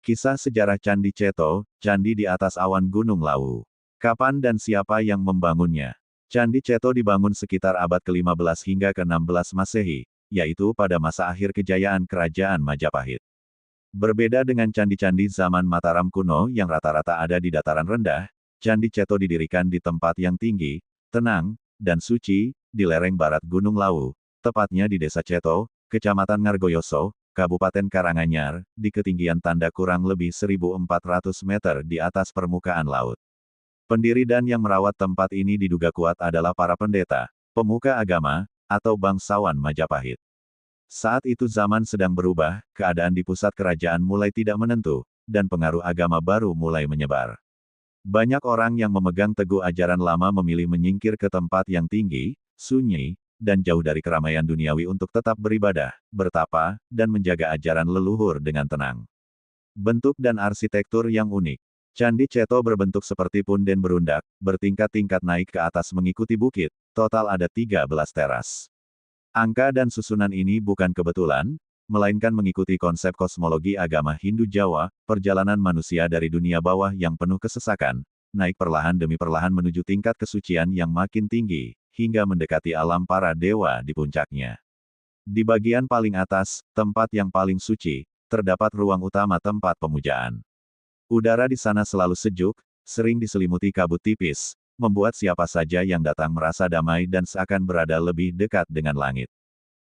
Kisah sejarah Candi Ceto, candi di atas awan Gunung Lawu. Kapan dan siapa yang membangunnya? Candi Ceto dibangun sekitar abad ke-15 hingga ke-16 Masehi, yaitu pada masa akhir kejayaan Kerajaan Majapahit. Berbeda dengan candi-candi zaman Mataram kuno yang rata-rata ada di dataran rendah, Candi Ceto didirikan di tempat yang tinggi, tenang, dan suci, di lereng barat Gunung Lawu, tepatnya di Desa Ceto, Kecamatan Ngargoyoso, Kabupaten Karanganyar, di ketinggian tanda kurang lebih 1.400 meter di atas permukaan laut. Pendiri dan yang merawat tempat ini diduga kuat adalah para pendeta, pemuka agama, atau bangsawan Majapahit. Saat itu zaman sedang berubah, keadaan di pusat kerajaan mulai tidak menentu, dan pengaruh agama baru mulai menyebar. Banyak orang yang memegang teguh ajaran lama memilih menyingkir ke tempat yang tinggi, sunyi, dan jauh dari keramaian duniawi untuk tetap beribadah, bertapa, dan menjaga ajaran leluhur dengan tenang. Bentuk dan arsitektur yang unik. Candi Ceto berbentuk seperti punden berundak, bertingkat-tingkat naik ke atas mengikuti bukit, total ada 13 teras. Angka dan susunan ini bukan kebetulan, melainkan mengikuti konsep kosmologi agama Hindu Jawa, perjalanan manusia dari dunia bawah yang penuh kesesakan, naik perlahan demi perlahan menuju tingkat kesucian yang makin tinggi, hingga mendekati alam para dewa di puncaknya. Di bagian paling atas, tempat yang paling suci, terdapat ruang utama tempat pemujaan. Udara di sana selalu sejuk, sering diselimuti kabut tipis, membuat siapa saja yang datang merasa damai dan seakan berada lebih dekat dengan langit.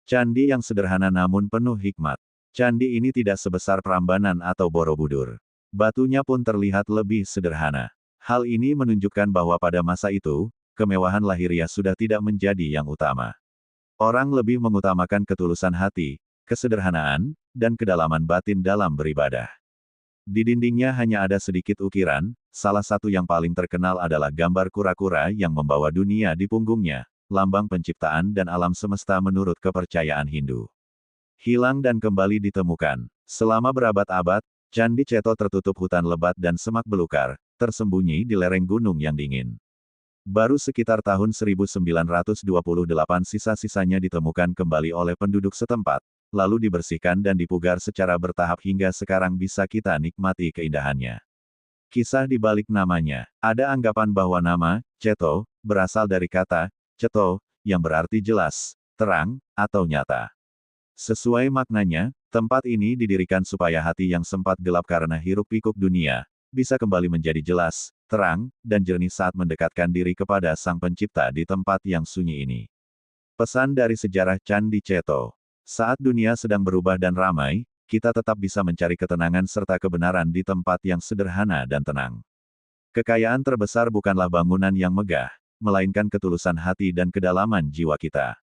Candi yang sederhana namun penuh hikmat. Candi ini tidak sebesar Prambanan atau Borobudur. Batunya pun terlihat lebih sederhana. Hal ini menunjukkan bahwa pada masa itu, kemewahan lahiriah sudah tidak menjadi yang utama. Orang lebih mengutamakan ketulusan hati, kesederhanaan, dan kedalaman batin dalam beribadah. Di dindingnya hanya ada sedikit ukiran, salah satu yang paling terkenal adalah gambar kura-kura yang membawa dunia di punggungnya, lambang penciptaan dan alam semesta menurut kepercayaan Hindu. Hilang dan kembali ditemukan. Selama berabad-abad, Candi Ceto tertutup hutan lebat dan semak belukar, tersembunyi di lereng gunung yang dingin. Baru sekitar tahun 1928 sisa-sisanya ditemukan kembali oleh penduduk setempat, lalu dibersihkan dan dipugar secara bertahap hingga sekarang bisa kita nikmati keindahannya. Kisah di balik namanya, ada anggapan bahwa nama Ceto berasal dari kata Ceto, yang berarti jelas, terang, atau nyata. Sesuai maknanya, tempat ini didirikan supaya hati yang sempat gelap karena hiruk-pikuk dunia, bisa kembali menjadi jelas, terang, dan jernih saat mendekatkan diri kepada Sang Pencipta di tempat yang sunyi ini. Pesan dari sejarah Candi Ceto. Saat dunia sedang berubah dan ramai, kita tetap bisa mencari ketenangan serta kebenaran di tempat yang sederhana dan tenang. Kekayaan terbesar bukanlah bangunan yang megah, melainkan ketulusan hati dan kedalaman jiwa kita.